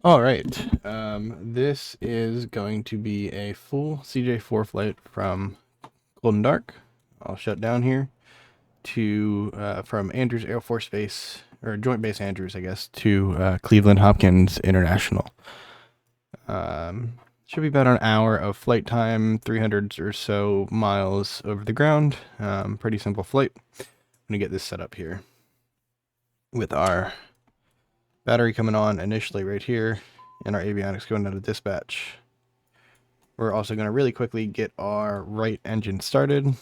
All right. This is going to be a full CJ4 flight from Golden Dark. I'll shut down here to from Andrews Air Force Base, or Joint Base Andrews, I guess, to Cleveland Hopkins International. Should be about an hour of flight time, 300 or so miles over the ground. Pretty simple flight. I'm gonna get this set up here with our battery coming on initially right here, and our avionics going down to dispatch. We're also going to really quickly get our right engine started,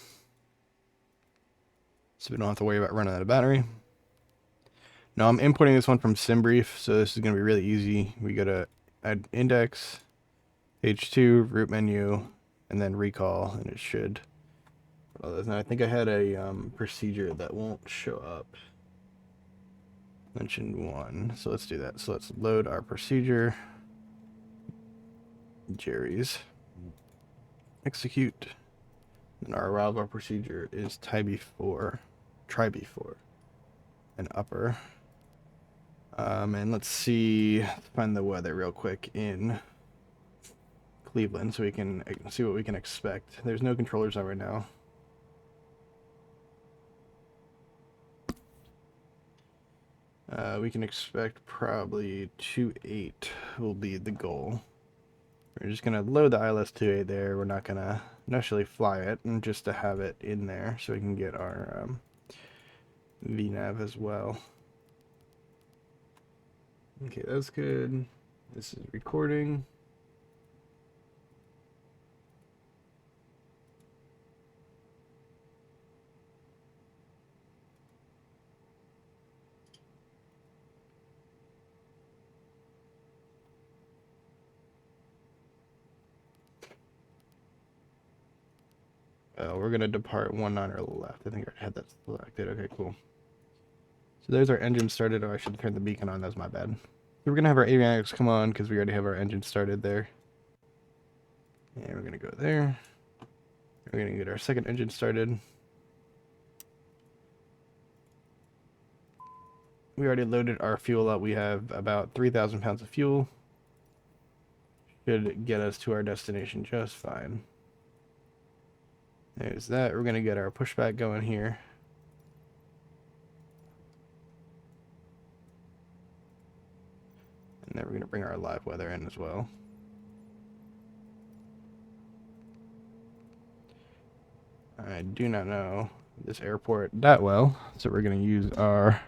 so we don't have to worry about running out of battery. Now I'm importing this one from SimBrief, so this is going to be really easy. We go to add index, page 2, root menu, and then recall, and it should. Now I think I had a procedure that won't show up. Mention 1, so let's do that. So let's load our procedure. Jerry's. Execute. And our arrival procedure is try before, and upper. And let's find the weather real quick in Cleveland so we can see what we can expect. There's no controllers on right now. We can expect probably 2.8 will be the goal. We're just gonna load the ILS 2.8 there. We're not gonna necessarily fly it, and just to have it in there so we can get our VNAV as well. Okay, that's good. This is recording. We're gonna depart 19 left. I think I had that selected. Okay, cool. So there's our engine started. Oh, I should turn the beacon on. That's my bad. We're gonna have our avionics come on because we already have our engine started there. And we're gonna go there. We're gonna get our second engine started. We already loaded our fuel up. We have about 3,000 pounds of fuel. Should get us to our destination just fine. There's that. We're gonna get our pushback going here. And then we're gonna bring our live weather in as well. I do not know this airport that well, so we're going to use our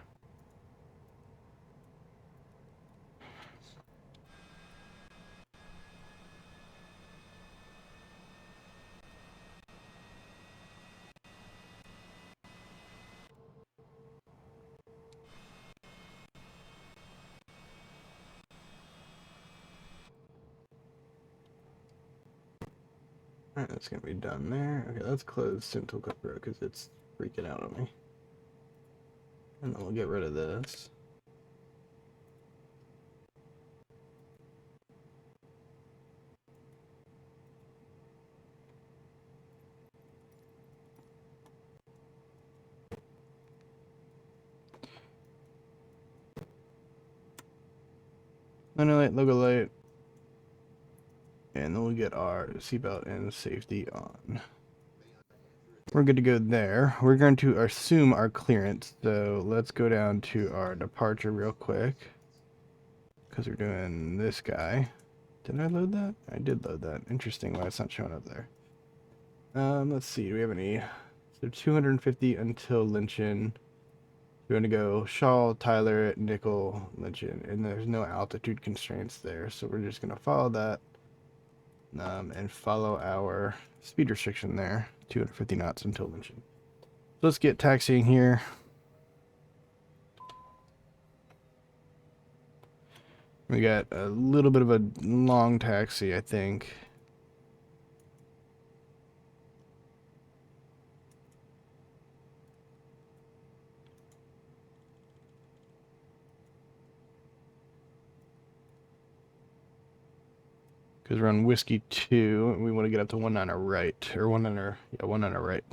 Alright, that's going to be done there. Okay, let's close Simple Cooper because it's freaking out on me. And then we'll get rid of this. Light, logo light. And then we'll get our seatbelt and safety on. We're good to go there. We're going to assume our clearance. So let's go down to our departure real quick. Because we're doing this guy. Did I load that? I did load that. Interesting why it's not showing up there. Let's see. Do we have any? So 250 until Lynchon. We're going to go Shaw, Tyler, Nickel, Lynchon. And there's no altitude constraints there. So we're just going to follow that. And follow our speed restriction there. 250 knots until Lynchon. So let's get taxiing here. We got a little bit of a long taxi, I think. Because we're on Whiskey 2, and we want to get up to 19 right. Or 19, yeah, 19 right.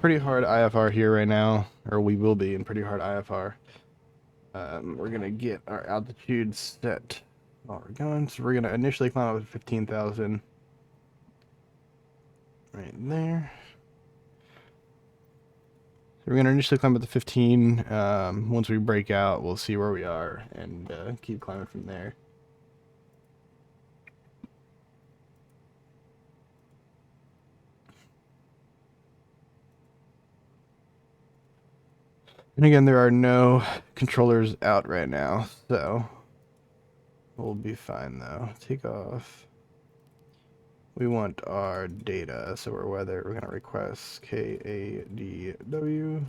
pretty hard IFR here right now, or we will be in pretty hard IFR. We're gonna get our altitude set while we're going. So we're gonna initially climb up to 15,000 right there. So we're gonna initially climb up to 15. Once we break out, we'll see where we are and keep climbing from there. And again, there are no controllers out right now, so we'll be fine though. Take off. We want our data, so we're gonna request KADW.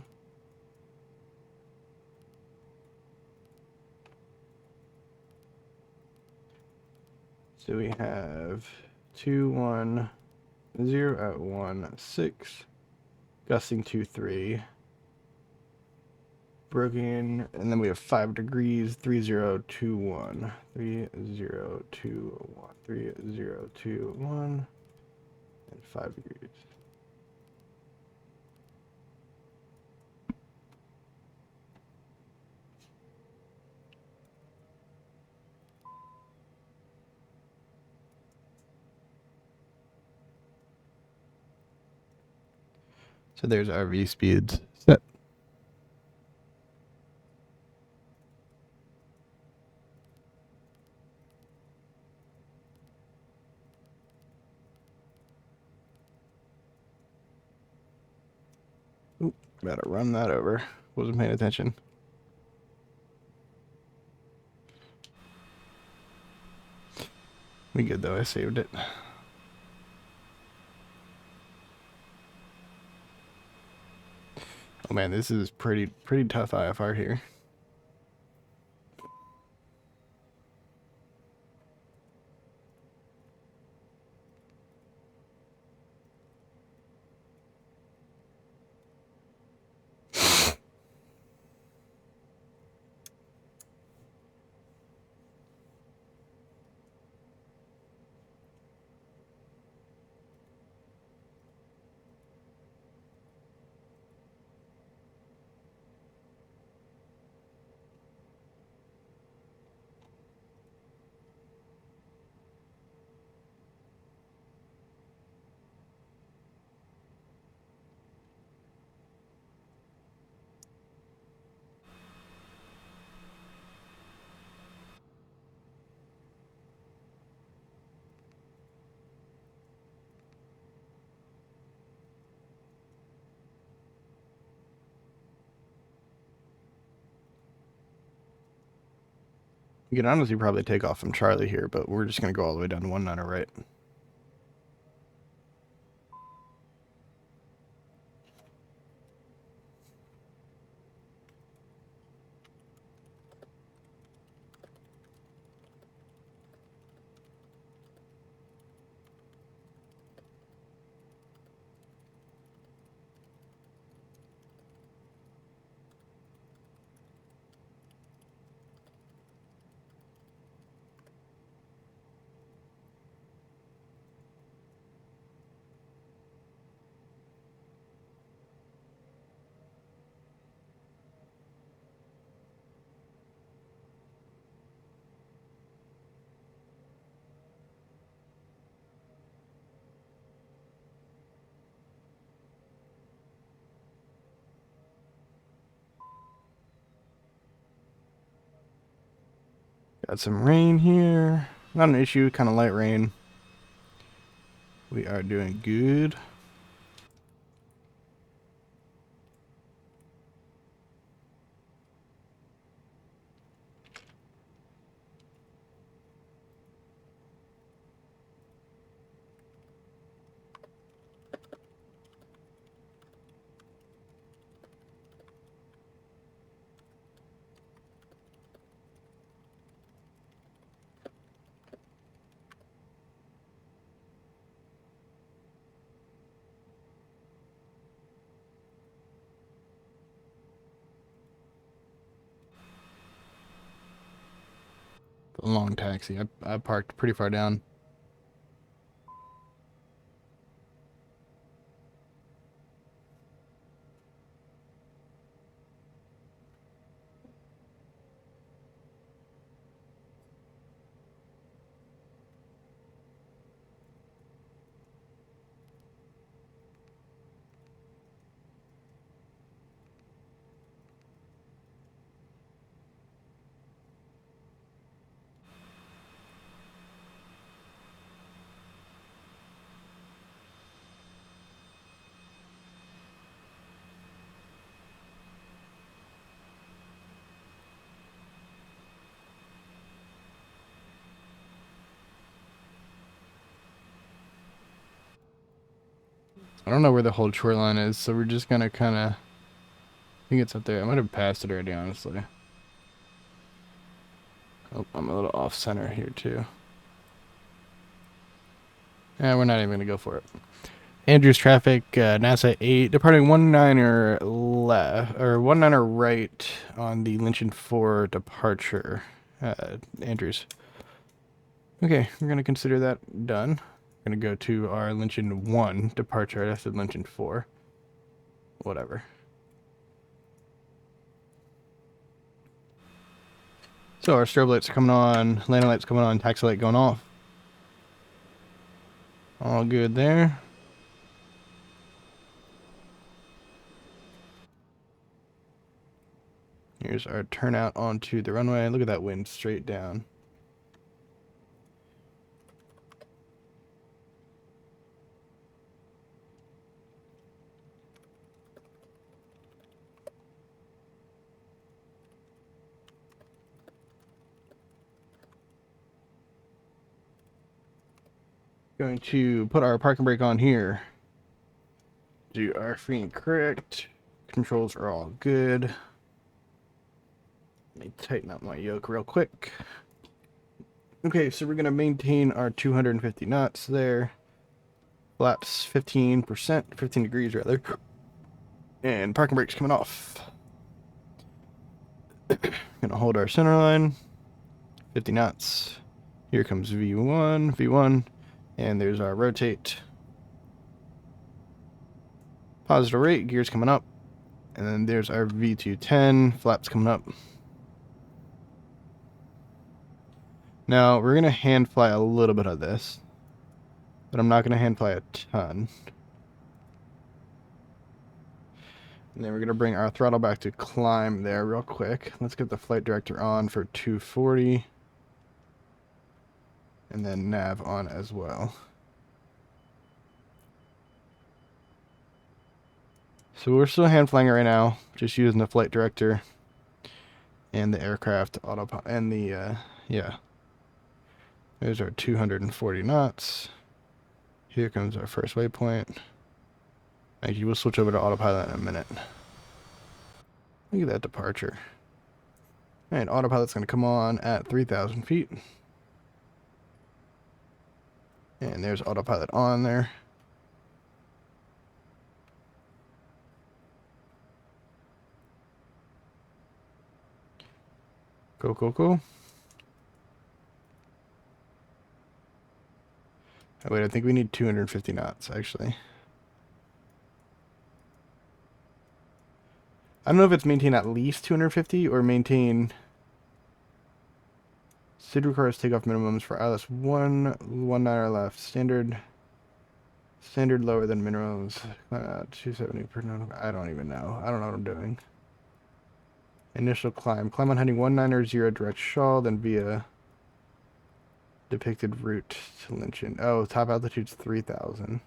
So we have 210 at 16, gusting 23. Broken, and then we have 5 degrees, 3021, 3021, 3021, and 5 degrees. So there's our V speeds set. Oop, gotta run that over. Wasn't paying attention. We good though, I saved it. Oh man, this is pretty tough IFR here. You can honestly probably take off from Charlie here, but we're just gonna go all the way down to 19 right. Got some rain here. Not an issue, kind of light rain. We are doing good. A long taxi. I parked pretty far down. I don't know where the whole shoreline is, so we're just gonna kind of... I think it's up there. I might have passed it already, honestly. Oh, I'm a little off-center here, too. Yeah, we're not even gonna go for it. Andrews traffic, NASA8, departing 19er left, or 19er right on the Lynchon 4 departure. Andrews. Okay, we're going to consider that done. We're going to go to our Lynchon 1 departure. I said Lynchon 4. Whatever. So our strobe lights coming on, landing lights coming on, taxi light going off. All good there. Here's our turnout onto the runway. Look at that wind straight down. Going to put our parking brake on here. Do our free and correct. Controls are all good. Let me tighten up my yoke real quick. Okay, so we're going to maintain our 250 knots there. Flaps 15%, 15 degrees rather. And parking brake's coming off. Gonna hold our center line. 50 knots. Here comes V1, V1. And there's our rotate. Positive rate, gears coming up. And then there's our V210, flaps coming up. Now, we're going to hand fly a little bit of this. But I'm not going to hand fly a ton. And then we're going to bring our throttle back to climb there real quick. Let's get the flight director on for 240. And then nav on as well. So we're still hand flying it right now, just using the flight director and the aircraft autopilot and the yeah. There's our 240 knots. Here comes our first waypoint. Thank you. We'll switch over to autopilot in a minute. Look at that departure. And autopilot's going to come on at 3,000 feet. And there's autopilot on there. Cool, cool, cool. Oh, wait, I think we need 250 knots, actually. I don't know if it's maintain at least 250 or maintain... SID requires takeoff minimums for ILS 119 left. Standard lower than minimums. 270 per note. I don't even know. I don't know what I'm doing. Initial climb. Climb on heading 190 direct shawl, then via depicted route to Lynchon. Oh, top altitude's 3,000.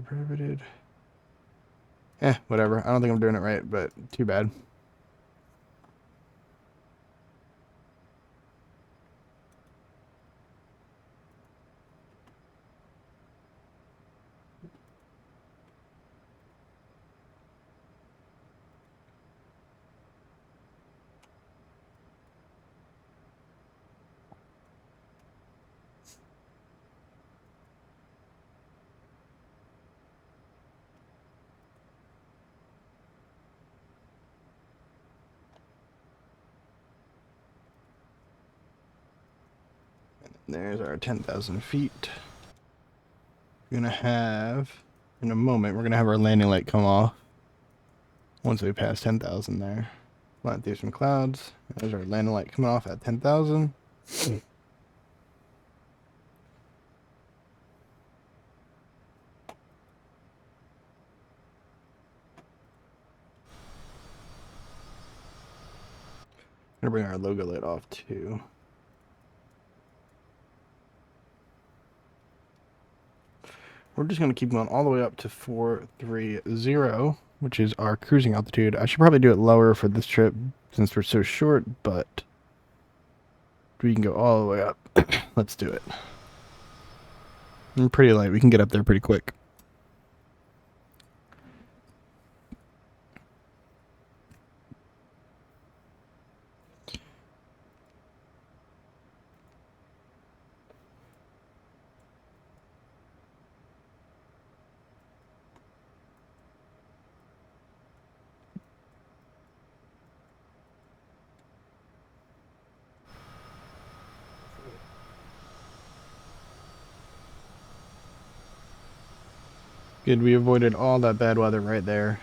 Prohibited. Whatever. I don't think I'm doing it right, but too bad. There's our 10,000 feet. We're gonna have, in a moment, we're gonna have our landing light come off. Once we pass 10,000 there. Flying through some clouds. There's our landing light coming off at 10,000. Gonna bring our logo light off too. we're just going to keep going all the way up to 430, which is our cruising altitude. I should probably do it lower for this trip since we're so short, but we can go all the way up. Let's do it. I'm pretty light. We can get up there pretty quick. Good, we avoided all that bad weather right there.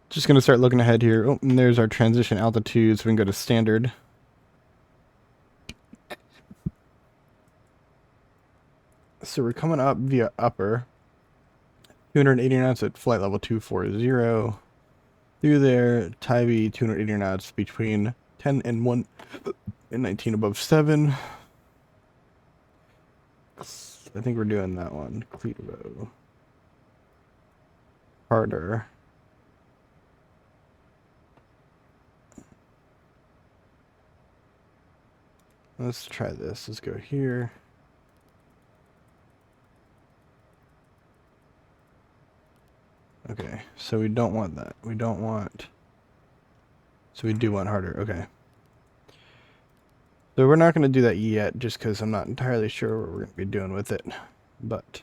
Just going to start looking ahead here. Oh, and there's our transition altitude, so we can go to standard. So we're coming up via upper. 280 knots at flight level 240. Through there, Tybee 280 knots between 10 and 1 and 19 above 7. I think we're doing that one. Clevo. Harder. Let's try this. Let's go here. Okay, so we don't want that. We don't want... So we do want harder. Okay. So we're not going to do that yet, just because I'm not entirely sure what we're going to be doing with it. But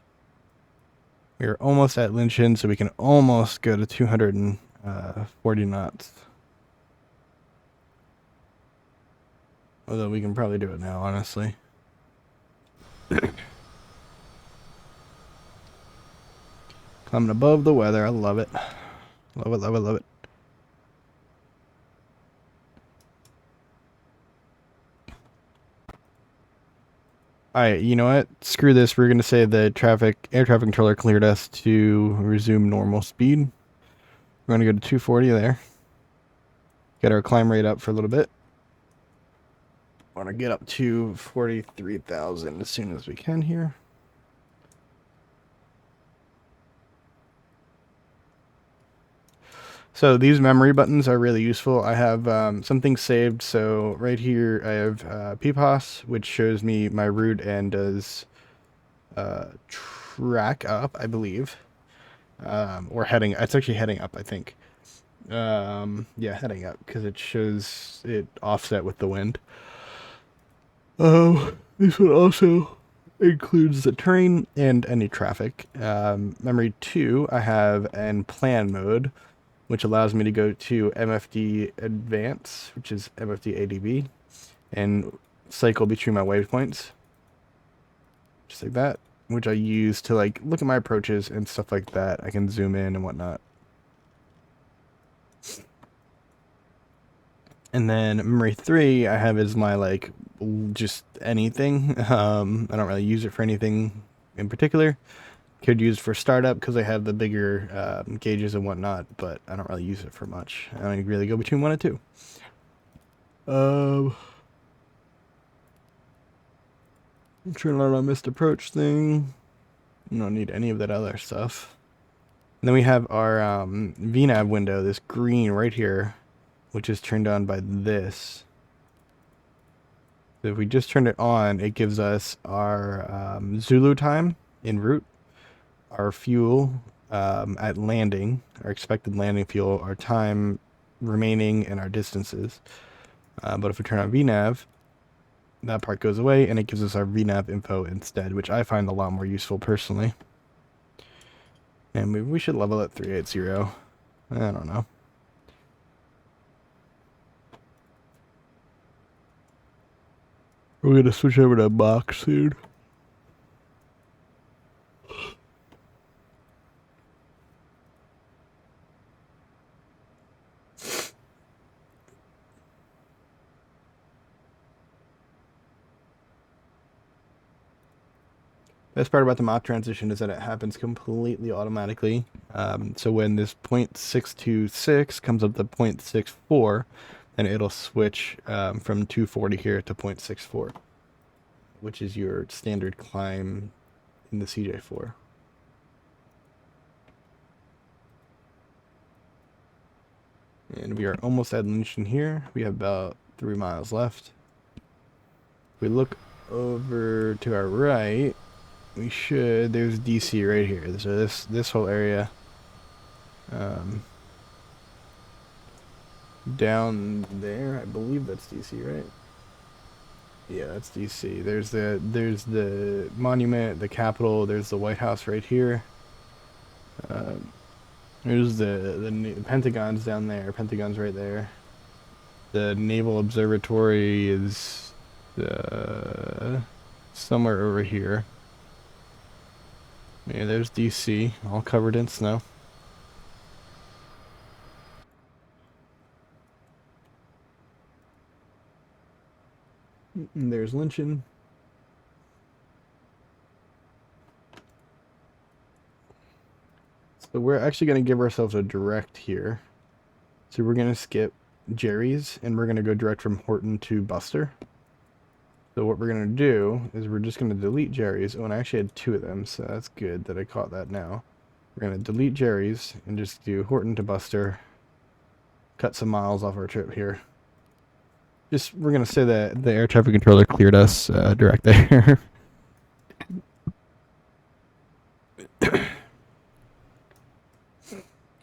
we're almost at Lynchon, so we can almost go to 240 knots. Although we can probably do it now, honestly. Coming above the weather. I love it. Love it, love it, love it. Alright, you know what? Screw this. We're going to say the air traffic controller cleared us to resume normal speed. We're going to go to 240 there. Get our climb rate up for a little bit. Want to get up to 43,000 as soon as we can here. So these memory buttons are really useful. I have something saved. So right here I have PPOS, which shows me my route and does track up, I believe. Or heading. It's actually heading up, I think. Yeah, heading up because it shows it offset with the wind. This one also includes the terrain and any traffic. Memory 2, I have in plan mode, which allows me to go to MFD Advance, which is MFD ADB, and cycle between my waypoints, just like that, which I use to like look at my approaches and stuff like that. I can zoom in and whatnot. And then memory 3 I have is my like just anything. I don't really use it for anything in particular. Could use for startup because I have the bigger gauges and whatnot, but I don't really use it for much. I only really go between 1 and 2. I'm trying to learn my missed approach thing. I don't need any of that other stuff. And then we have our VNAV window, this green right here, which is turned on by this. So if we just turn it on, it gives us our Zulu time en route, our fuel at landing, our expected landing fuel, our time remaining and our distances. But if we turn on VNav, that part goes away and it gives us our VNav info instead, which I find a lot more useful personally. And maybe we should level at 380. I don't know. We're gonna switch over to box soon. Best part about the mach transition is that it happens completely automatically. So when this 0.626 comes up to 0.64, then it'll switch from 240 here to 0.64, which is your standard climb in the CJ4. And we are almost at Lynchton here. We have about 3 miles left. If we look over to our right, we should, there's DC right here. So this whole area down there, I believe that's DC, right? Yeah, that's DC. There's the monument, the Capitol, there's the White House right here. There's the Pentagon's down there. Pentagon's right there. The Naval Observatory is somewhere over here. Yeah, there's DC, all covered in snow. And there's Lynchton. So we're actually going to give ourselves a direct here. So we're going to skip Jerry's, and we're going to go direct from Horton to Buster. So what we're going to do is we're just going to delete Jerry's. Oh, and I actually had 2 of them, so that's good that I caught that now. We're going to delete Jerry's and just do Horton to Buster. Cut some miles off our trip here. Just, we're going to say that the air traffic controller cleared us direct there.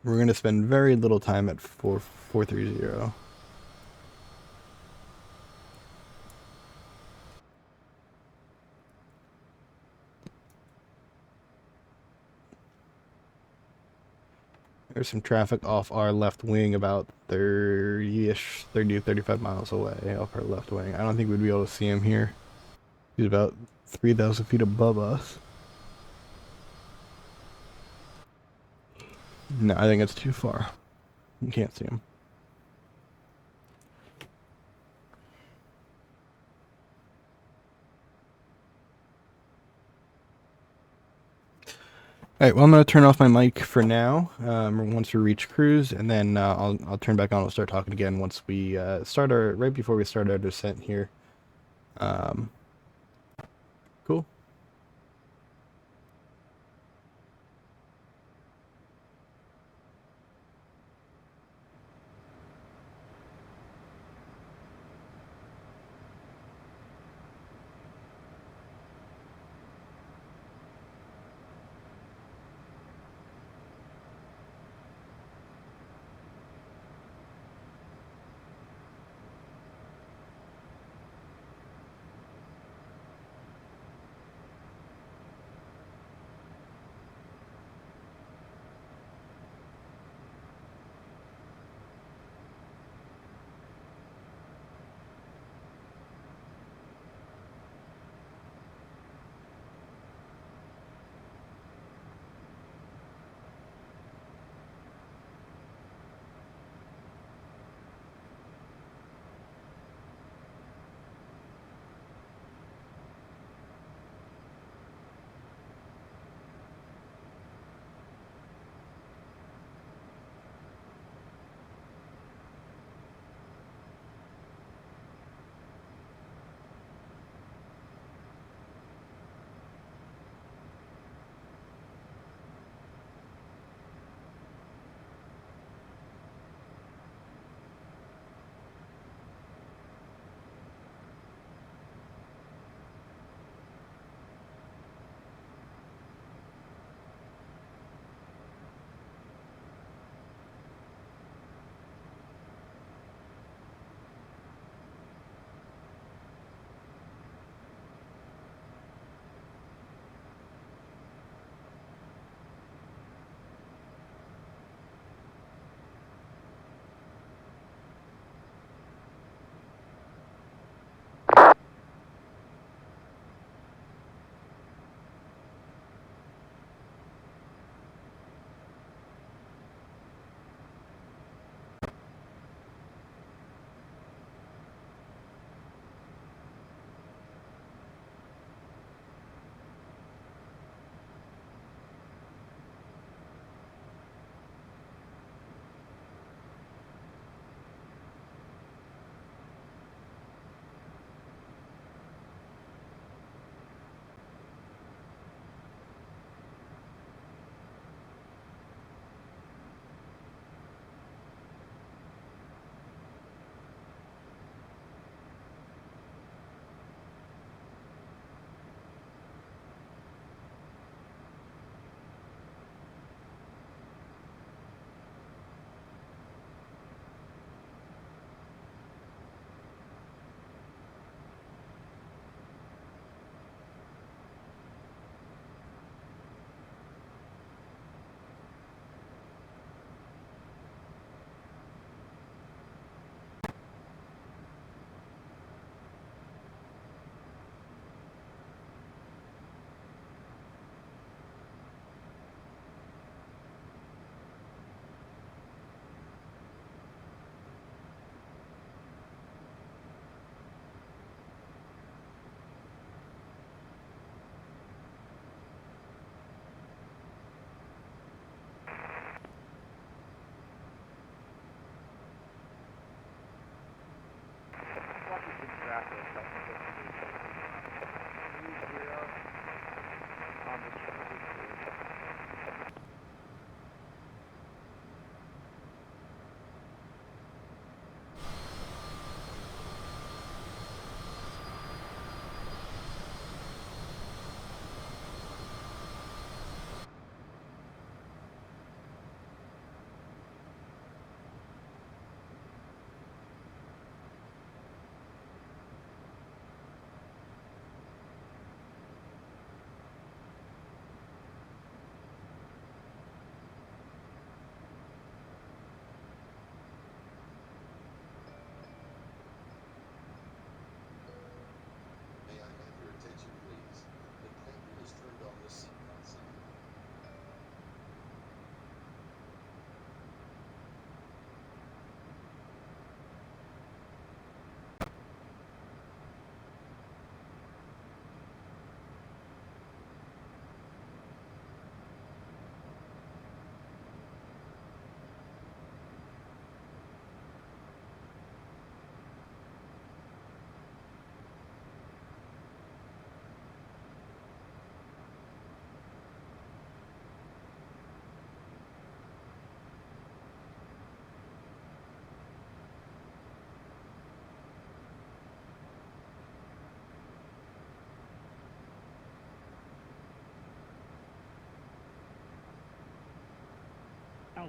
We're going to spend very little time at 430. There's some traffic off our left wing about 30-ish, 30 to 35 miles away off our left wing. I don't think we'd be able to see him here. He's about 3,000 feet above us. No, I think it's too far. You can't see him. Alright, well, I'm going to turn off my mic for now, once we reach cruise, and then I'll turn back on. We'll start talking again once we right before we start our descent here. Cool.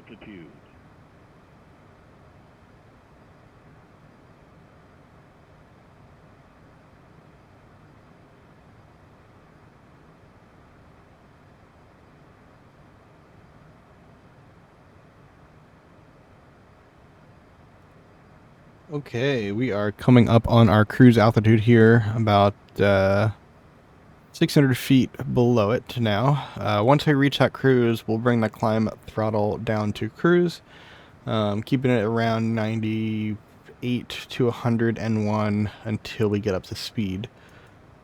altitude. Okay, we are coming up on our cruise altitude here, about 600 feet below it now. Once we reach that cruise, we'll bring the climb throttle down to cruise, keeping it around 98 to 101 until we get up to speed.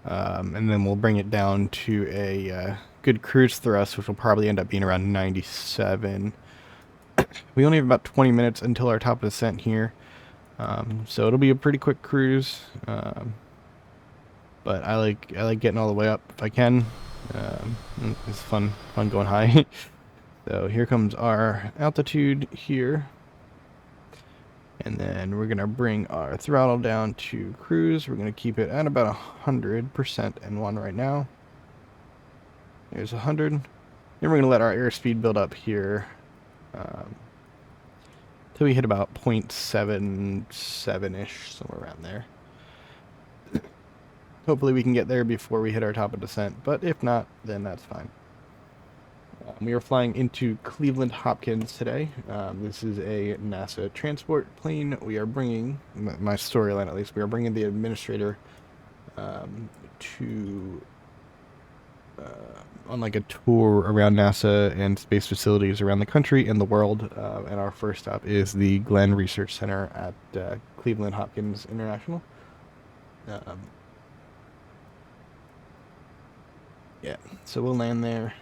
And then we'll bring it down to a good cruise thrust, which will probably end up being around 97. We only have about 20 minutes until our top of descent here. So it'll be a pretty quick cruise, but I like getting all the way up if I can. It's fun going high. So here comes our altitude here, and then we're gonna bring our throttle down to cruise. We're gonna keep it at about 100% N1 right now. There's 100. Then we're gonna let our airspeed build up here. Till we hit about 0.77-ish, somewhere around there. Hopefully we can get there before we hit our top of descent, but if not, then that's fine. We are flying into Cleveland Hopkins today. This is a NASA transport plane. We are bringing, my storyline at least, we are bringing the administrator to on like a tour around NASA and space facilities around the country and the world. And our first stop is the Glenn Research Center at Cleveland Hopkins International. Yeah, so we'll land there,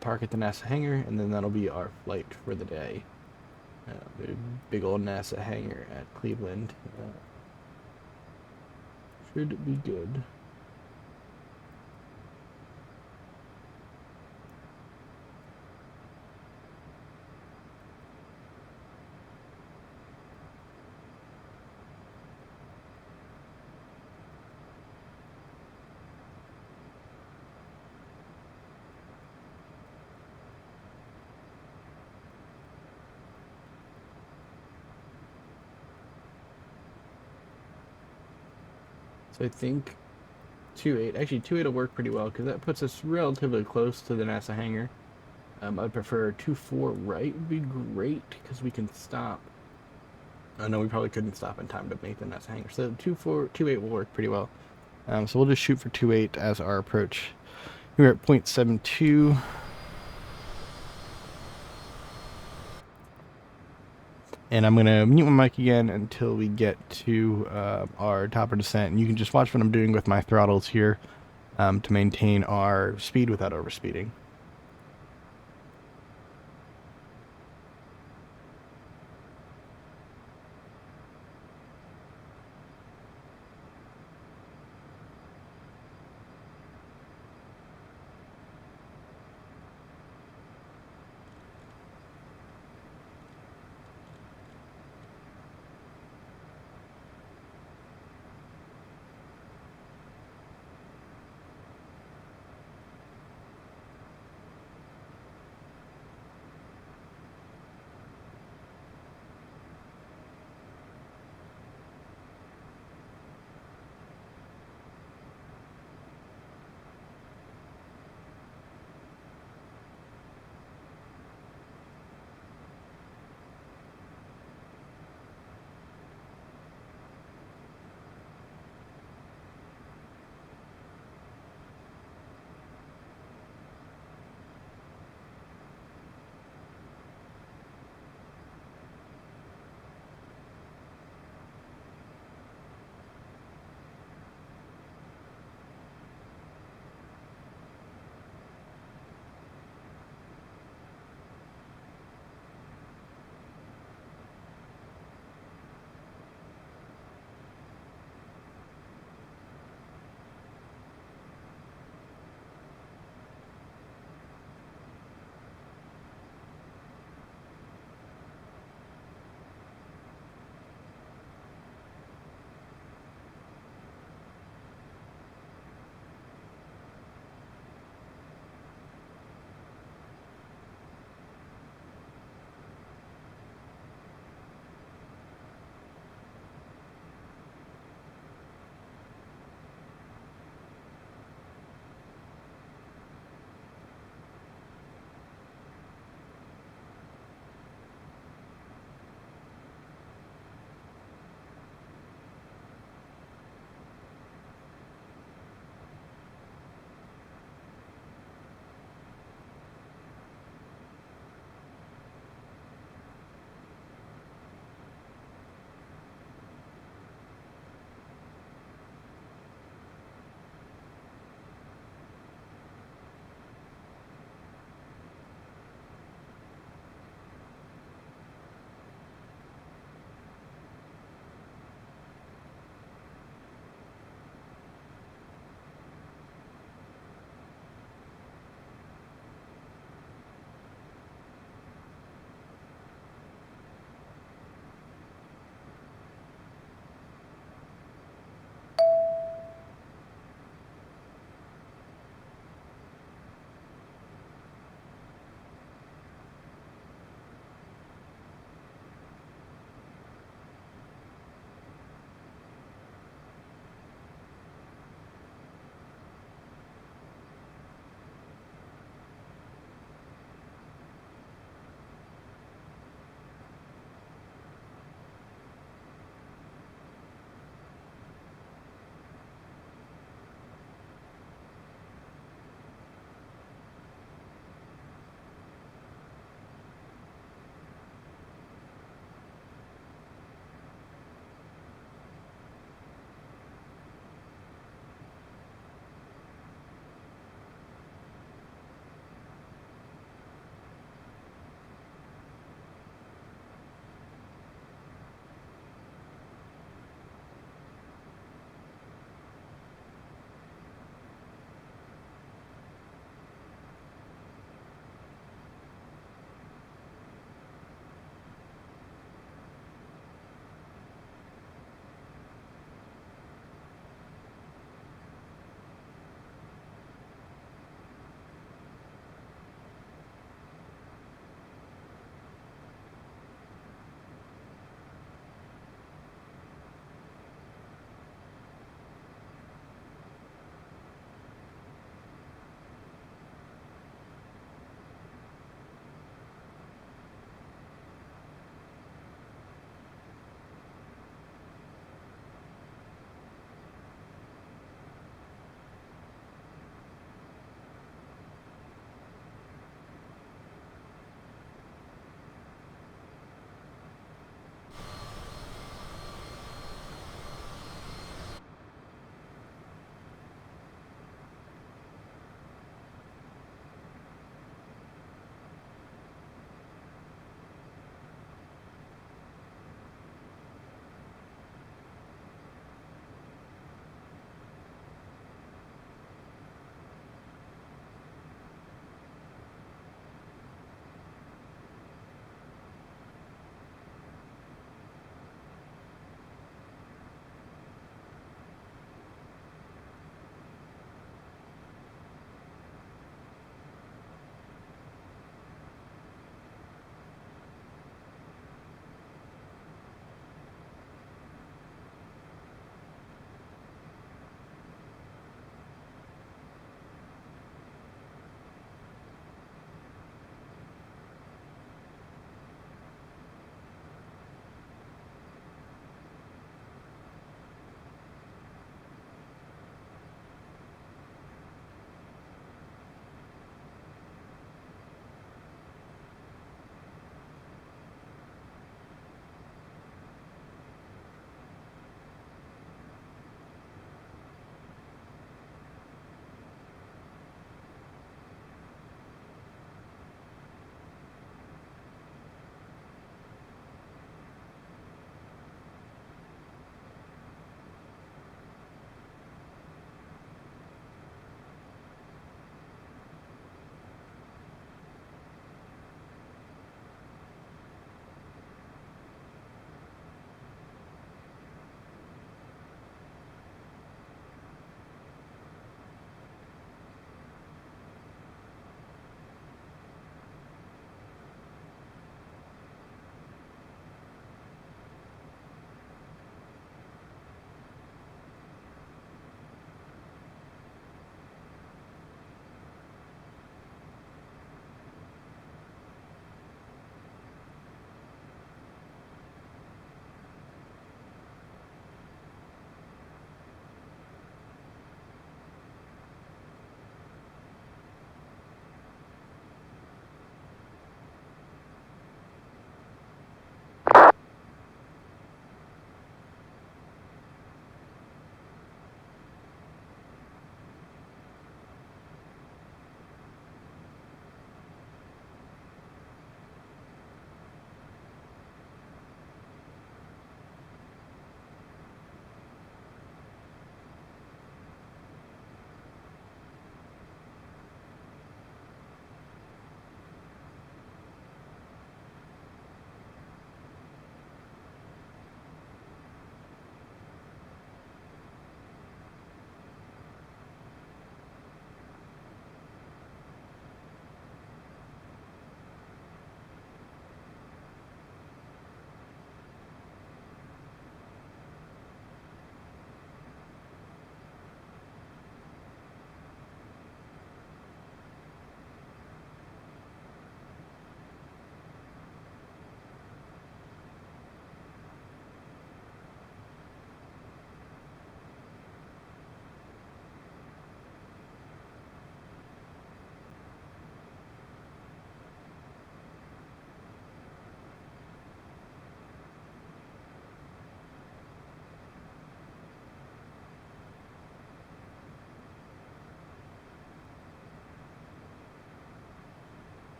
park at the NASA hangar, and then that'll be our flight for the day. The big old NASA hangar at Cleveland. Should be good. So I think 2.8, actually 2.8 will work pretty well because that puts us relatively close to the NASA hangar. I'd prefer 2.4 right would be great because we can stop. I know we probably couldn't stop in time to make the NASA hangar. So 2.8 will work pretty well. So we'll just shoot for 2.8 as our approach. We're at 0.72. And I'm going to mute my mic again until we get to our top of descent. And you can just watch what I'm doing with my throttles here to maintain our speed without overspeeding.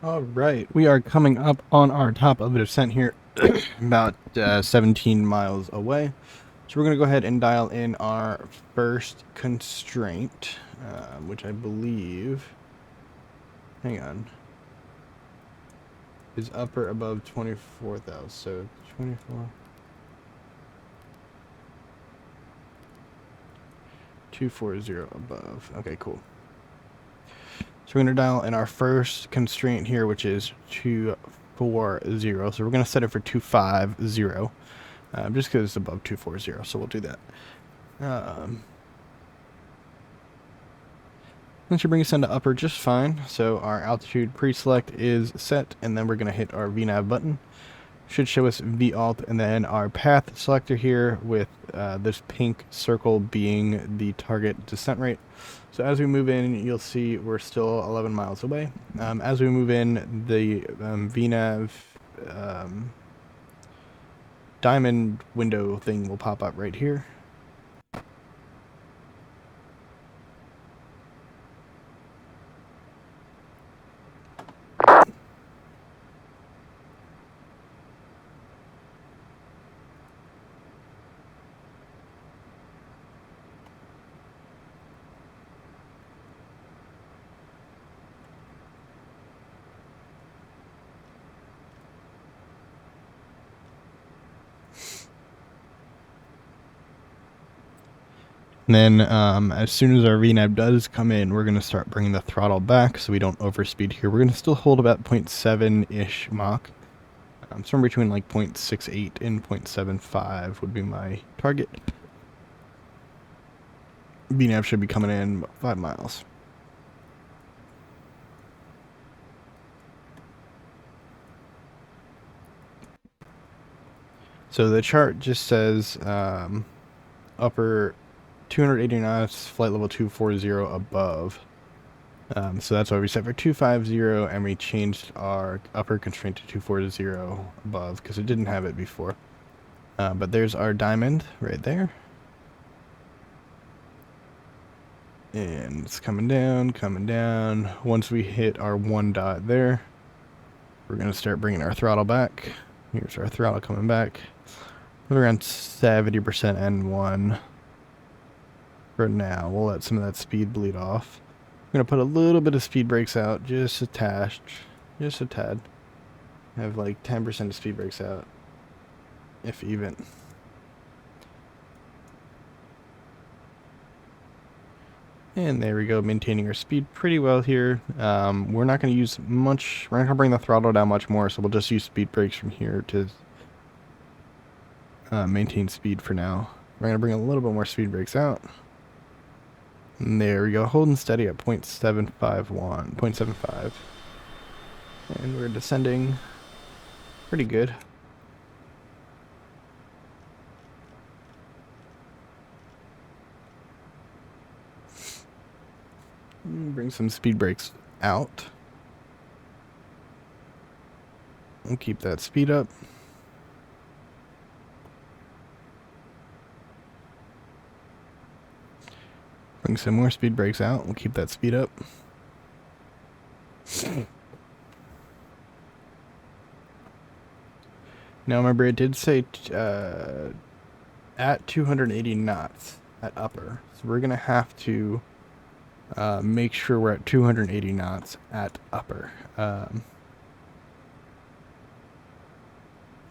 All right, we are coming up on our top of the descent here, about 17 miles away. So we're going to go ahead and dial in our first constraint, which I believe, hang on, is upper above 24,000. So 24, 240 above. Okay, cool. So we're going to dial in our first constraint here, which is 240. So we're going to set it for 250, just because it's above 240. So we'll do that. That should bring us into upper just fine. So our altitude pre-select is set, and then we're going to hit our VNAV button. Should show us VALT, and then our path selector here with this pink circle being the target descent rate. So as we move in, you'll see we're still 11 miles away. As we move in, the VNAV diamond window thing will pop up right here. And then as soon as our VNAV does come in, we're going to start bringing the throttle back so we don't overspeed here. We're going to still hold about 0.7-ish Mach. Somewhere between like 0.68 and 0.75 would be my target. VNAV should be coming in about 5 miles. So the chart just says upper 280 knots, flight level 240 above. So that's why we set for 250, and we changed our upper constraint to 240 above, because it didn't have it before. But there's our diamond right there. And it's coming down, coming down. Once we hit our 1 dot there, we're going to start bringing our throttle back. Here's our throttle coming back. We're around 70% N1 for now. We'll let some of that speed bleed off. I'm going to put a little bit of speed brakes out, just a tad. Have like 10% of speed brakes out, if even. And there we go, maintaining our speed pretty well here. We're not going to use much, we're not going to bring the throttle down much more, so we'll just use speed brakes from here to maintain speed for now. We're going to bring a little bit more speed brakes out. And there we go, holding steady at 0.751, 0.75. And we're descending pretty good. Bring some speed brakes out. We'll keep that speed up. Bring some more speed brakes out. We'll keep that speed up. Now remember, it did say at 280 knots at upper. So we're going to have to make sure we're at 280 knots at upper.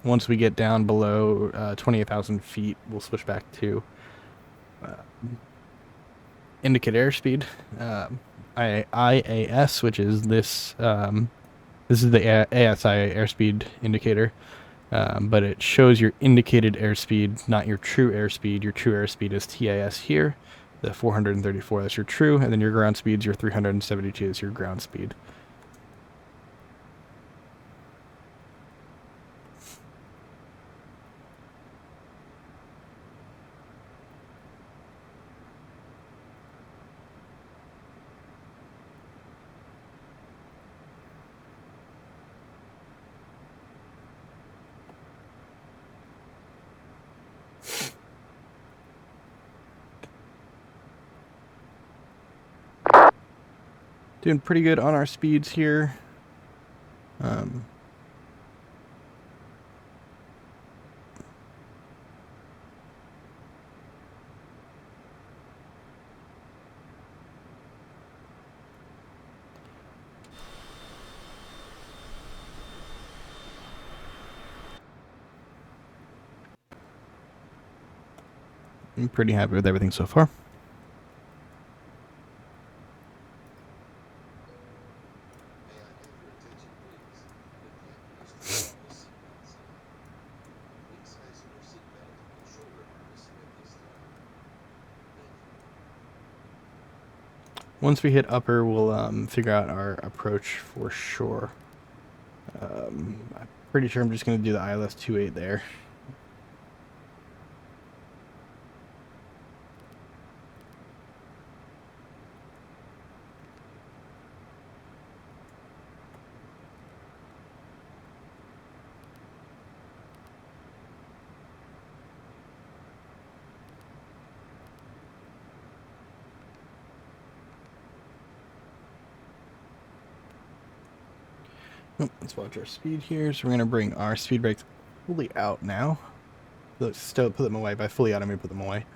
Once we get down below 28,000 feet, we'll switch back to indicate airspeed. IAS, which is this. This is the ASI airspeed indicator, but it shows your indicated airspeed, not your true airspeed. Your true airspeed is TAS here, the 434. That's your true, and then your ground speed's your 372 is your ground speed. Doing pretty good on our speeds here. I'm pretty happy with everything so far. Once we hit upper, we'll figure out our approach for sure. I'm pretty sure I'm just going to do the ILS 28 there. Let's watch our speed here. So we're going to bring our speed brakes fully out now. Let's still put them away. By fully out, I'm going to put them away.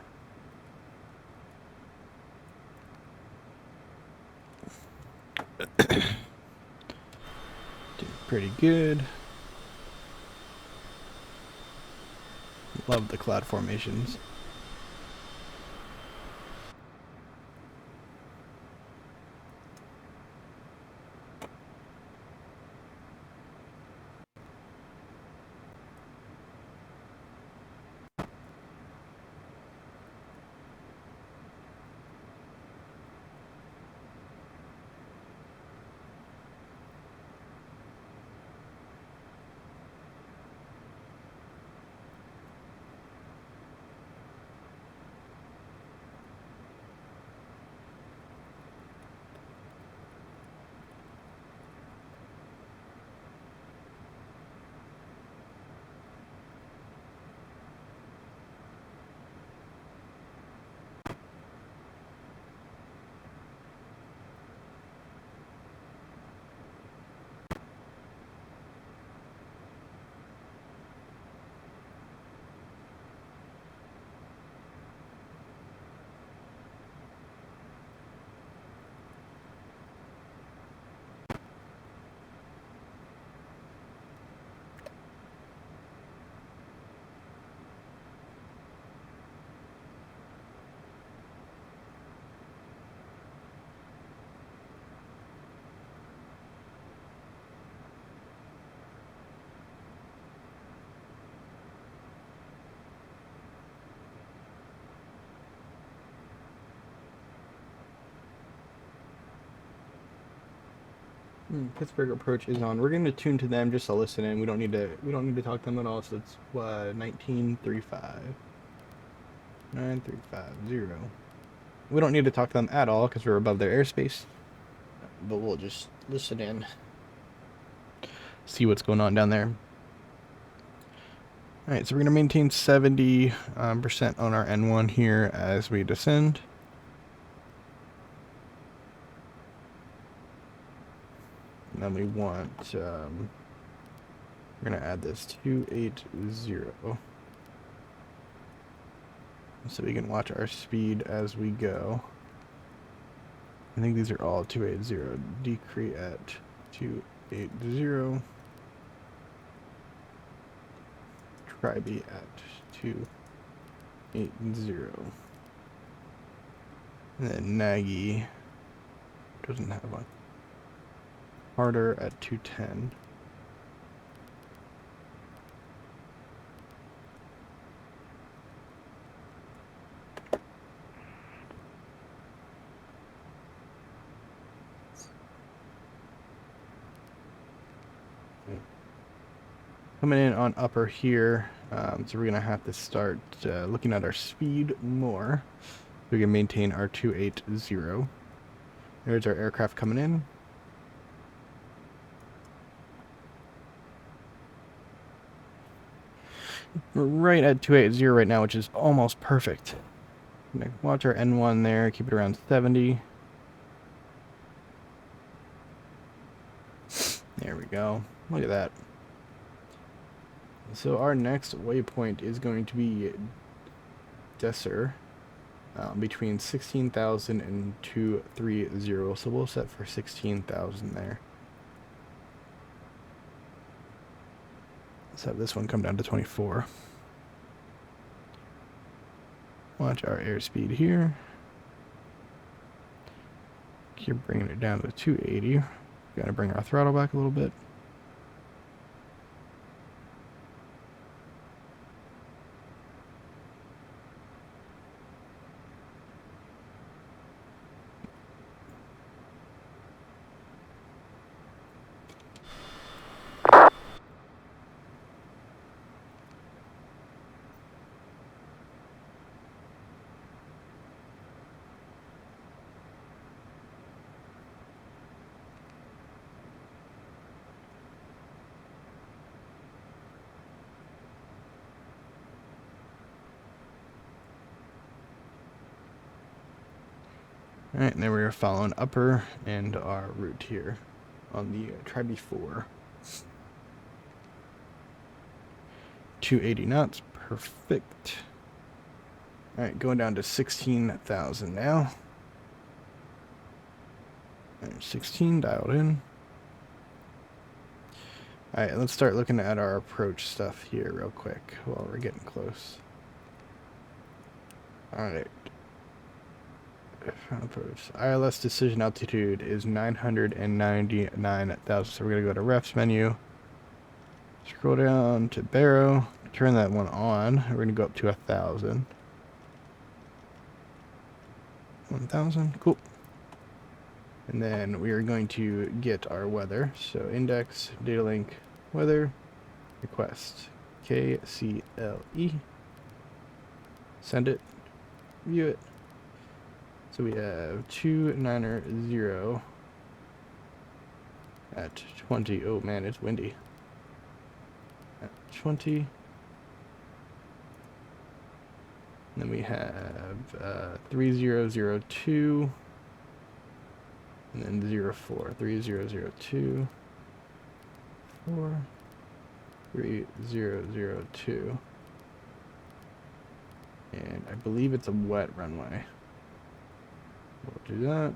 Did pretty good. Love the cloud formations. Pittsburgh approach is on. We're going to tune to them just to listen in. We don't need to talk to them at all. So it's 1935. 9350. We don't need to talk to them at all because we're above their airspace. But we'll just listen in. See what's going on down there. Alright, so we're going to maintain 70% on our N1 here as we descend. And then we want, we're going to add this 280. So we can watch our speed as we go. I think these are all 280. Decrease at 280. Tri-B at 280. And then Nagy doesn't have one. Harder at 210. Coming in on upper here, so we're going to have to start looking at our speed more. We can maintain our 280. There's our aircraft coming in. We're right at 280 right now, which is almost perfect. Watch our N1 there, keep it around 70. There we go. Look at that. So our next waypoint is going to be Desser, between 16,000 and 230. So we'll set for 16,000 there. Let's have this one come down to 24. Watch our airspeed here. Keep bringing it down to 280. Gotta bring our throttle back a little bit. Alright, and then we're following upper and our route here on the Tri-B4. 280 knots, perfect. Alright, going down to 16,000 now. 16 dialed in. Alright, let's start looking at our approach stuff here real quick while we're getting close. Alright. Approach. ILS decision altitude is 999,000. So we're going to go to refs menu. Scroll down to Barrow. Turn that one on. We're going to go up to 1,000. 1,000. Cool. And then we are going to get our weather. So index, data link, weather, request, KCLE. Send it. View it. So we have 290 at 20. Oh man, it's windy. At 20. And then we have 3002. And then 04. 3002. 4. 3002. And I believe it's a wet runway. We'll do that.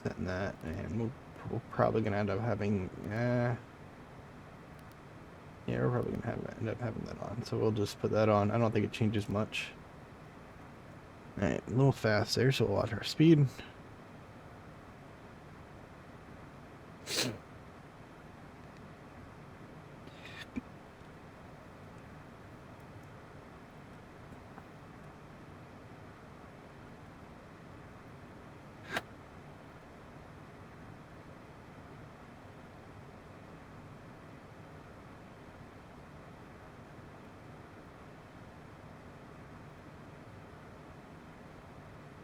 Setting that, and we're probably gonna end up having, yeah, we're probably gonna end up having that on. So we'll just put that on. I don't think it changes much. All right, a little fast there, so we'll watch our speed.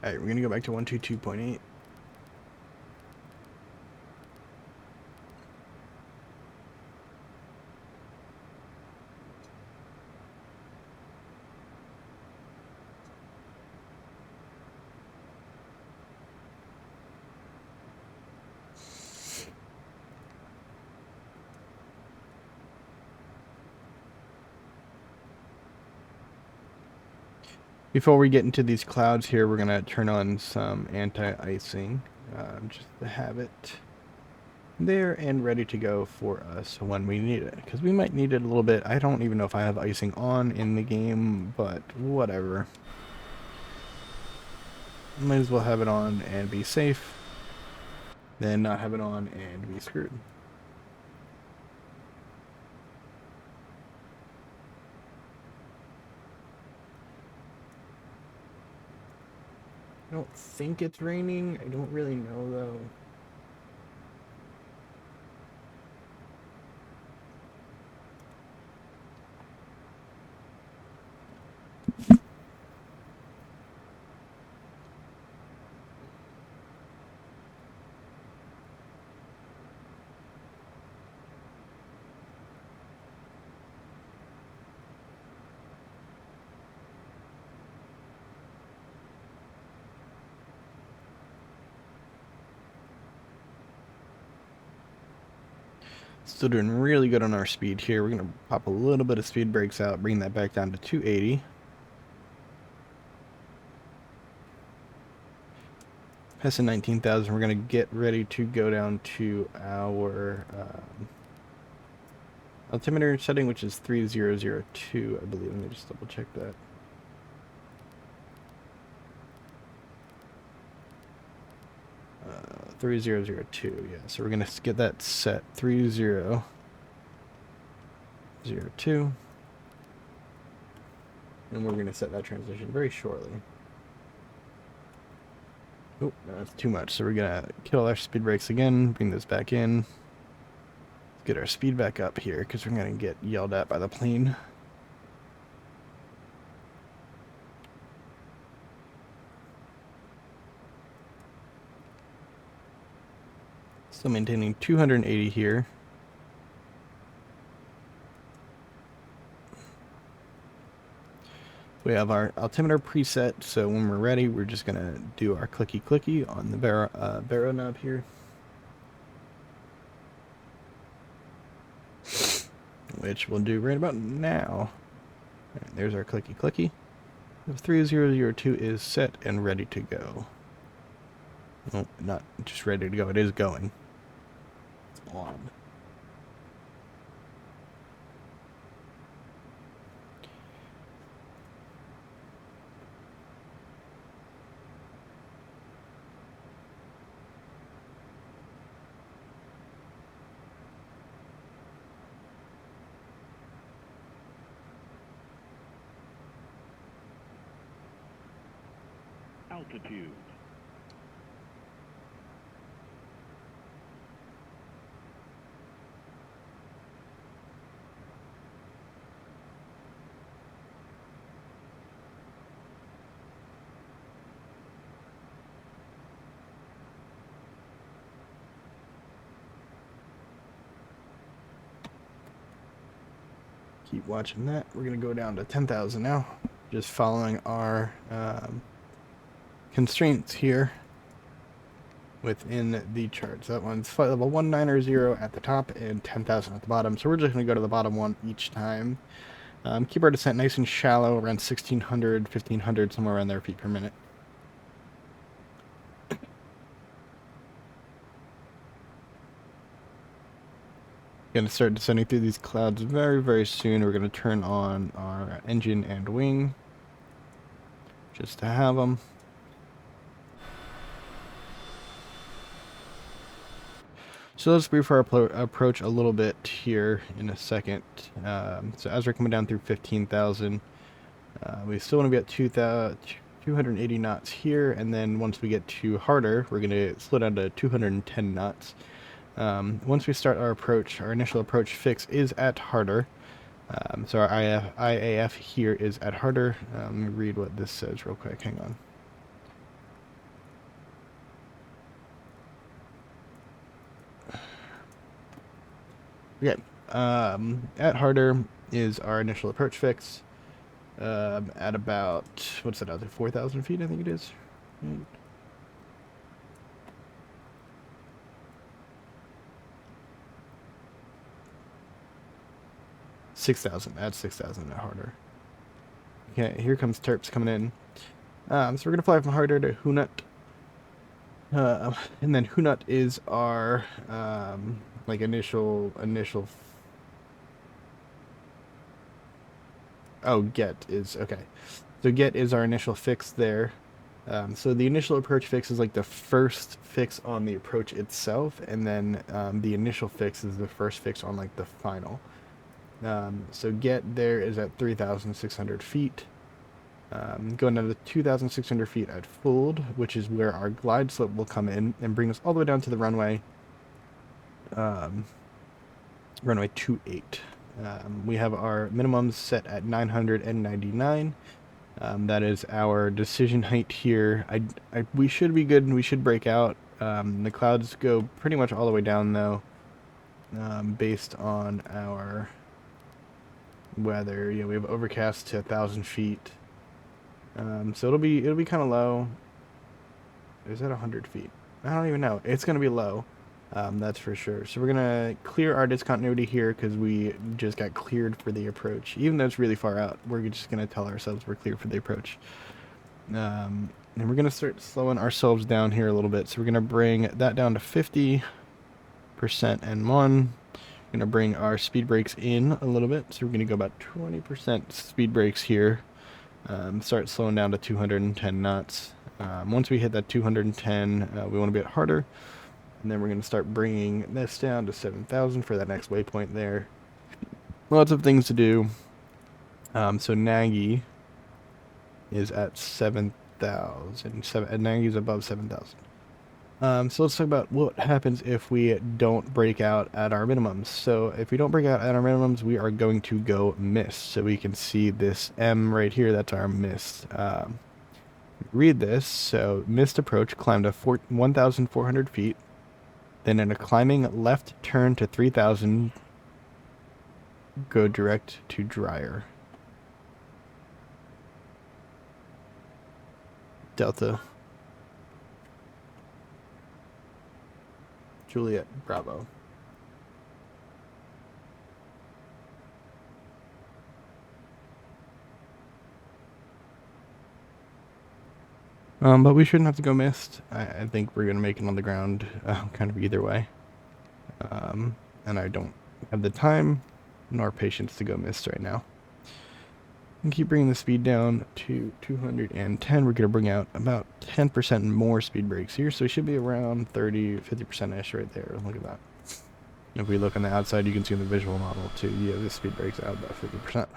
Alright, we're going to go back to 122.8. Before we get into these clouds here, we're going to turn on some anti-icing, just to have it there and ready to go for us when we need it. Because we might need it a little bit. I don't even know if I have icing on in the game, but whatever. Might as well have it on and be safe, then not have it on and be screwed. I don't think it's raining. I don't really know though. Still doing really good on our speed here. We're going to pop a little bit of speed brakes out, bring that back down to 280. Passing 19,000, we're going to get ready to go down to our altimeter setting, which is 3002, I believe. Let me just double check that. Uh, 3002, yeah. So we're gonna get that set 3002, and we're gonna set that transition very shortly. Oh, that's too much. So we're gonna kill our speed brakes again, bring this back in. Get our speed back up here because we're gonna get yelled at by the plane. Still maintaining 280 here. We have our altimeter preset, so when we're ready, we're just gonna do our clicky clicky on the baro knob here. Which we'll do right about now. Right, there's our clicky clicky. The 3002 is set and ready to go. Well, not just ready to go, it is going. It's on. Altitude. Keep watching that. We're gonna go down to 10,000 now. Just following our constraints here within the charts. That one's flight level 190 at the top and 10,000 at the bottom. So we're just going to go to the bottom one each time. Keep our descent nice and shallow, around 1,600, 1,500, somewhere around there feet per minute. Going to start descending through these clouds very, very soon. We're going to turn on our engine and wing just to have them. So let's brief our approach a little bit here in a second. So as we're coming down through 15,000, we still want to be at 280 knots here, and then once we get to harder, we're going to slow down to 210 knots. Once we start our approach, our initial approach fix is at harder. So our IAF here is at harder. Let me read what this says real quick. Hang on. Okay, at harder is our initial approach fix, at about, what's that out there, 4,000 feet, I think it is. 6,000, add 6,000 at harder. Okay, here comes Terps coming in. So we're gonna fly from harder to Hunut. And then Hunut is our, like initial oh, get is okay. So get is our initial fix there. So the initial approach fix is like the first fix on the approach itself, and then the initial fix is the first fix on like the final. So get there is at 3,600 feet. Going down to 2,600 feet at fold, which is where our glide slope will come in and bring us all the way down to the runway. Runway 28. We have our minimums set at 999. That is our decision height here. We should be good and we should break out. The clouds go pretty much all the way down though, based on our weather. You know, we have overcast to 1,000 feet. So it'll be kind of low. Is that 100 feet? I don't even know. It's gonna be low. That's for sure. So we're gonna clear our discontinuity here because we just got cleared for the approach. Even though it's really far out, we're just gonna tell ourselves we're clear for the approach. And we're gonna start slowing ourselves down here a little bit. So we're gonna bring that down to 50% N1. Gonna bring our speed brakes in a little bit, so we're gonna go about 20% speed brakes here. Start slowing down to 210 knots. Once we hit that 210, we want to be at harder, and then we're gonna start bringing this down to 7,000 for that next waypoint there. Lots of things to do. So Nagy is at 7,000. Nagy's above 7,000. So let's talk about what happens if we don't break out at our minimums. So if we don't break out at our minimums, we are going to go missed. So we can see this M right here, that's our missed. Read this. So missed approach, climb to 1,400 feet. Then in a climbing left turn to 3,000, go direct to dryer. Delta. Juliet Bravo. But we shouldn't have to go missed. I think we're going to make it on the ground kind of either way. And I don't have the time nor patience to go missed right now. And keep bringing the speed down to 210. We're going to bring out about 10% more speed brakes here. So we should be around 50%-ish right there. Look at that. If we look on the outside, you can see in the visual model too. Yeah, the speed brakes out about 50%.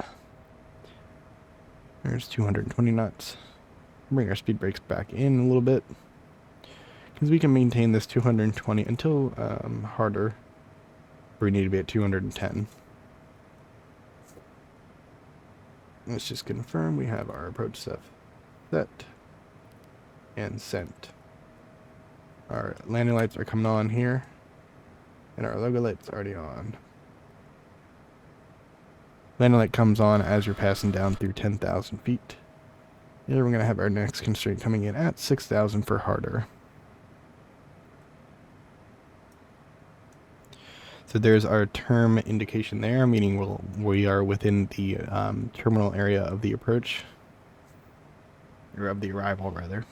There's 220 knots. Bring our speed brakes back in a little bit, because we can maintain this 220 until harder. We need to be at 210. Let's just confirm we have our approach stuff set and sent. Our landing lights are coming on here, and our logo light's already on. Landing light comes on as you're passing down through 10,000 feet. Here we're going to have our next constraint coming in at 6,000 for harder. So there's our term indication there, meaning we are within the terminal area of the approach, or of the arrival rather.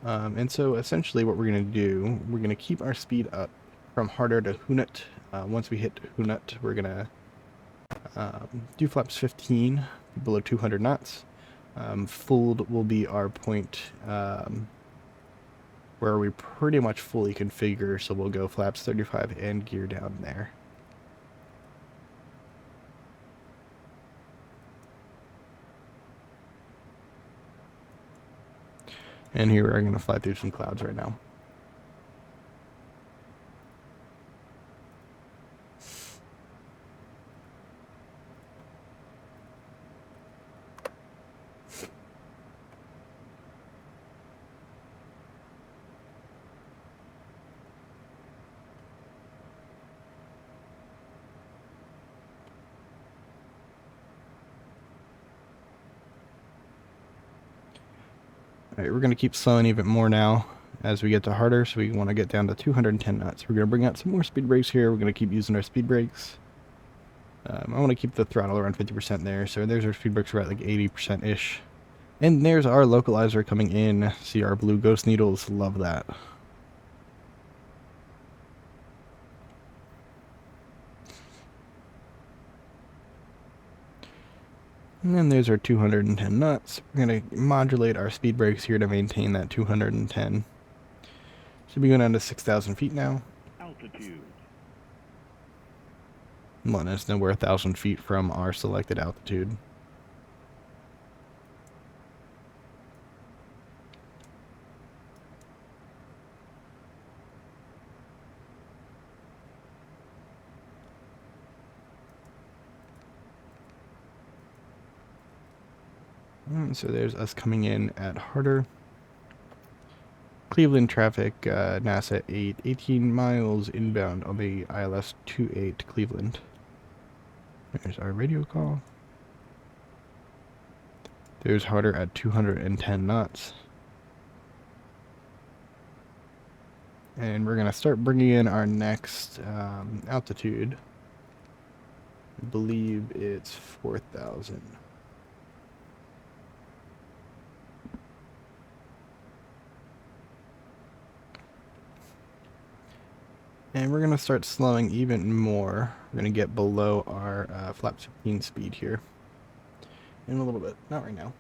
And so essentially what we're going to do, we're going to keep our speed up from harder to Hunut. Once we hit Hunut, we're going to do flaps 15 below 200 knots. Fold will be our point where we pretty much fully configure, so we'll go flaps 35 and gear down there. And here we're going to fly through some clouds right now. Alright, we're going to keep slowing even more now as we get to harder, so we want to get down to 210 knots. We're going to bring out some more speed brakes here. We're going to keep using our speed brakes. I want to keep the throttle around 50% there, so there's our speed brakes. We're at like 80%-ish. And there's our localizer coming in. See our blue ghost needles, love that. And then there's our 210 knots. We're going to modulate our speed brakes here to maintain that 210. Should be going down to 6,000 feet now. Altitude. Letting us know we're 1,000 feet from our selected altitude. So there's us coming in at harder. Cleveland traffic, NASA8, 18 miles inbound on the ILS 28 Cleveland. There's our radio call. There's harder at 210 knots. And we're going to start bringing in our next altitude. I believe it's 4,000. And we're going to start slowing even more. We're going to get below our flap 15 speed here in a little bit. Not right now.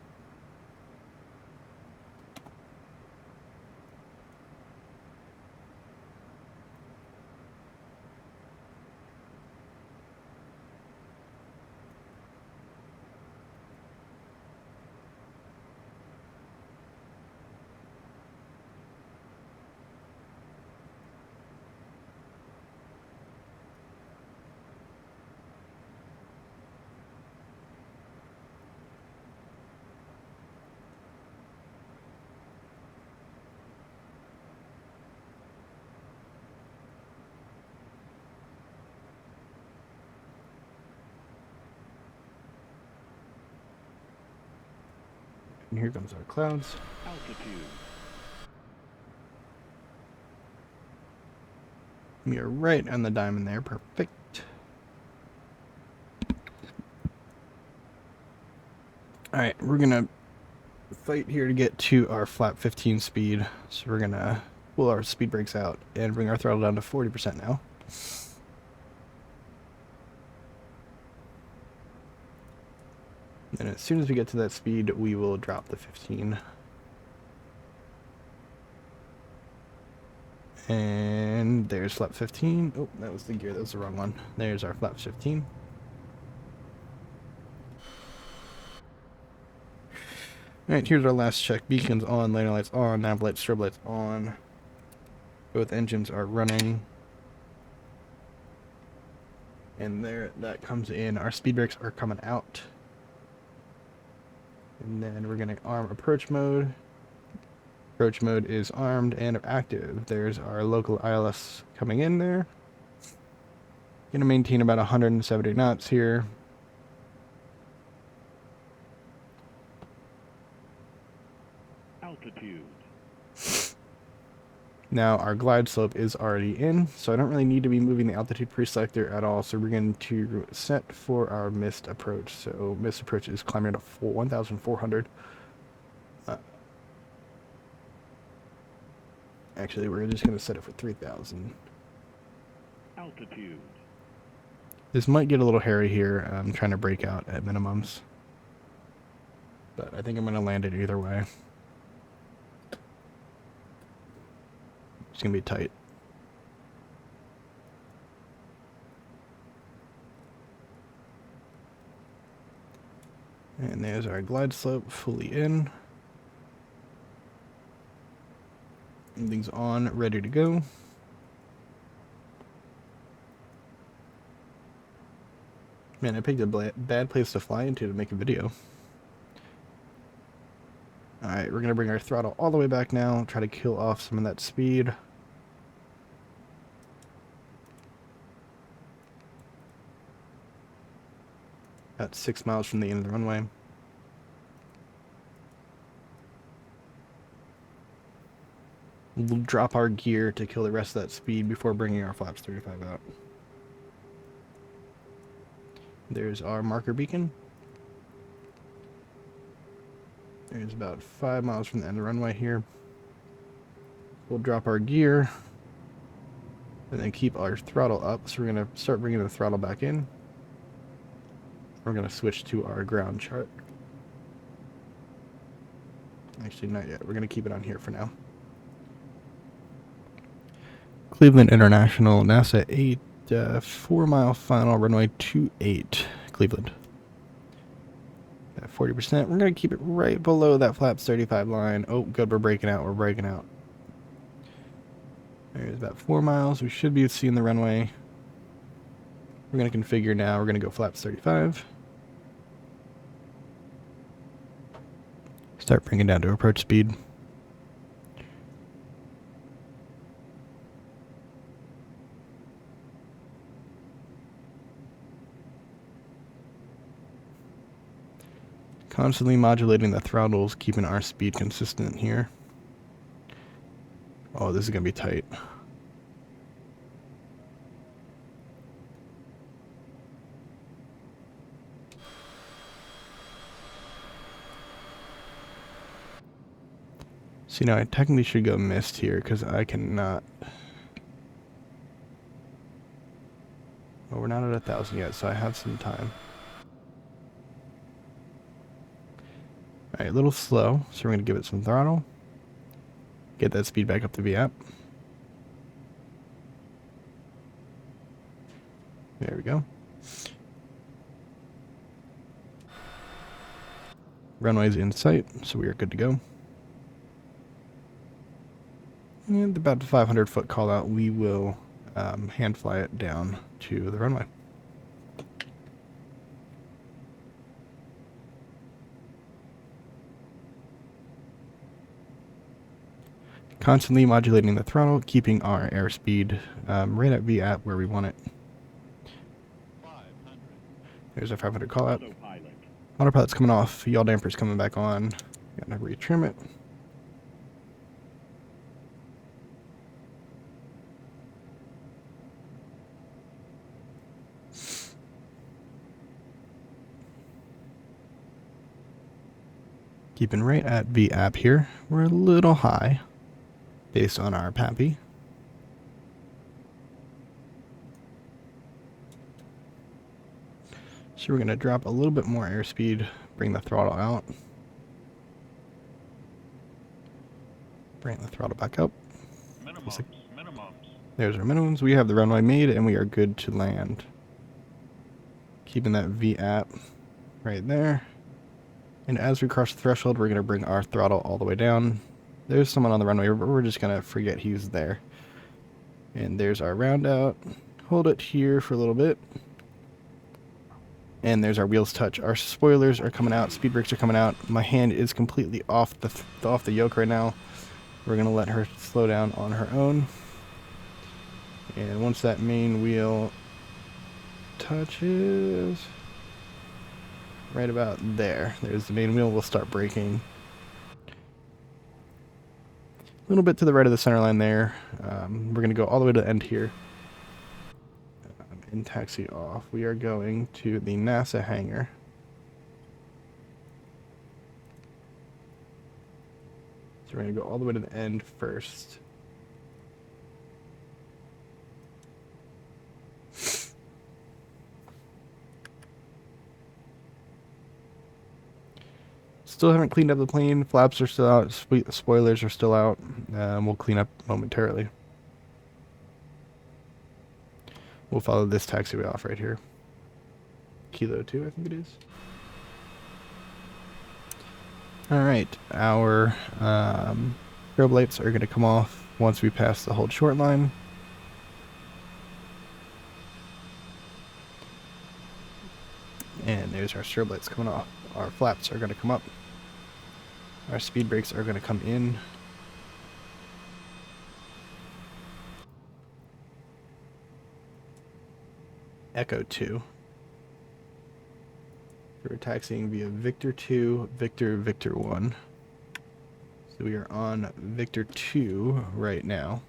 And here comes our clouds. Altitude. We are right on the diamond there. Perfect. Alright, we're going to fight here to get to our flap 15 speed. So we're going to pull our speed brakes out and bring our throttle down to 40% now. And as soon as we get to that speed, we will drop the 15. And there's flap 15. Oh, that was the gear. That was the wrong one. There's our flap 15. Alright, here's our last check. Beacons on, lantern lights on, nav lights, strobe lights on. Both engines are running. And there, that comes in. Our speed brakes are coming out. And then we're going to arm approach mode. Approach mode is armed and active. There's our local ILS coming in there. Going to maintain about 170 knots here. Altitude. Now our glide slope is already in, so I don't really need to be moving the altitude preselector at all. So we're going to set for our missed approach. So missed approach is climbing to 1,400. Actually, we're just going to set it for 3,000. Altitude. This might get a little hairy here. I'm trying to break out at minimums. But I think I'm going to land it either way. It's going to be tight. And there's our glide slope fully in. Everything's on, ready to go. Man, I picked a bad place to fly into to make a video. Alright, we're going to bring our throttle all the way back now. Try to kill off some of that speed. About 6 miles from the end of the runway. We'll drop our gear to kill the rest of that speed before bringing our flaps 35 out. There's our marker beacon. There's about 5 miles from the end of the runway here. We'll drop our gear and then keep our throttle up. So we're going to start bringing the throttle back in. We're going to switch to our ground chart. Actually, not yet. We're going to keep it on here for now. Cleveland International, NASA8, 4-mile final, runway 28, Cleveland. At 40%, we're going to keep it right below that flaps 35 line. Oh, good, we're breaking out, There's about 4 miles, we should be seeing the runway. We're going to configure now, we're going to go flaps 35. Start bringing down to approach speed. Constantly modulating the throttles, keeping our speed consistent here. Oh, this is going to be tight. See, now I technically should go missed here because I cannot. Well, we're not at 1,000 yet, so I have some time. Alright, a little slow, so we're going to give it some throttle. Get that speed back up to VAP. There we go. Runway's in sight, so we are good to go. And about the 500-foot call out, we will hand fly it down to the runway. Constantly modulating the throttle, keeping our airspeed right at VAP where we want it. 500. There's our 500 call out. Autopilot. Autopilot's coming off. Yaw damper's coming back on. Gotta retrim it. Keeping right at VAP here. We're a little high based on our PAPI. So we're going to drop a little bit more airspeed, bring the throttle out. Bring the throttle back up. Minimums. There's our minimums. We have the runway made and we are good to land. Keeping that VAP right there. And as we cross the threshold, we're going to bring our throttle all the way down. There's someone on the runway, but we're just going to forget he's there. And there's our round out. Hold it here for a little bit. And there's our wheels touch. Our spoilers are coming out. Speed brakes are coming out. My hand is completely off the yoke right now. We're going to let her slow down on her own. And once that main wheel touches... right about there. There's the main wheel. We'll start braking. A little bit to the right of the center line there. We're going to go all the way to the end here. And taxi off. We are going to the NASA hangar. So we're going to go all the way to the end first. Still haven't cleaned up the plane. Flaps are still out. Spoilers are still out. We'll clean up momentarily. We'll follow this taxiway off right here. Kilo 2, I think it is. Alright, our strobe lights are going to come off once we pass the hold short line. And there's our strobe lights coming off. Our flaps are going to come up. Our speed brakes are going to come in. Echo 2. We're taxiing via Victor 2, Victor 1. So we are on Victor 2 right now.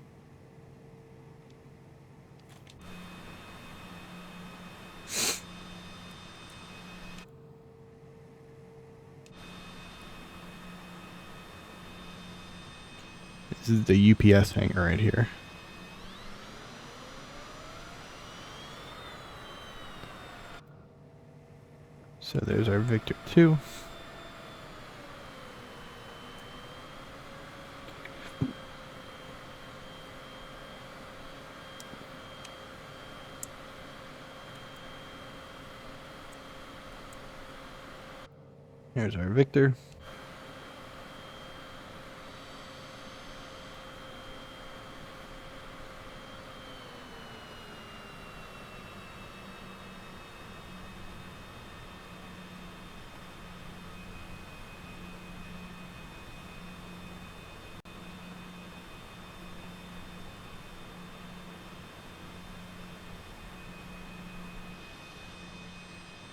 This is the UPS hangar right here. So there's our Victor 2. Here's our Victor.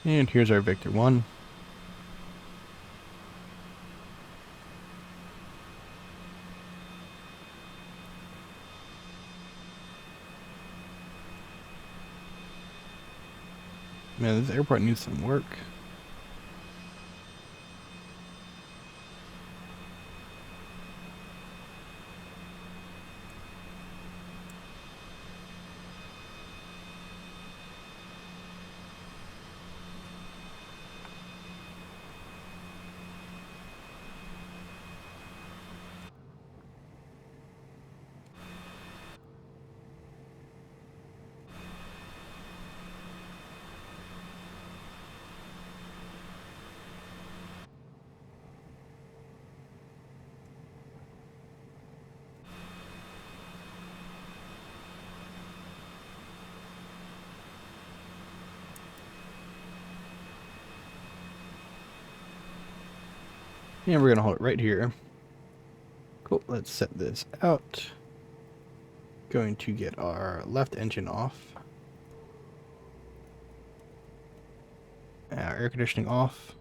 And here's our Victor 1. Man, this airport needs some work. And we're going to hold it right here. Cool, let's set this out. Going to get our left engine off. Our air conditioning off.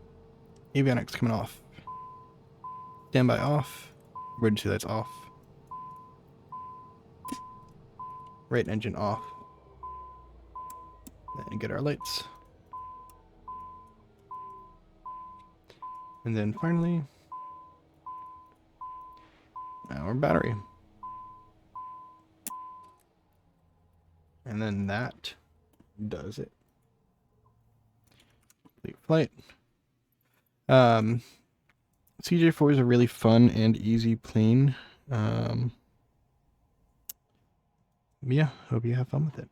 Avionics coming off. Standby off. Emergency lights off. Right engine off. And get our lights. And then finally, our battery. And then that does it. Complete flight. CJ4 is a really fun and easy plane. Yeah, hope you have fun with it.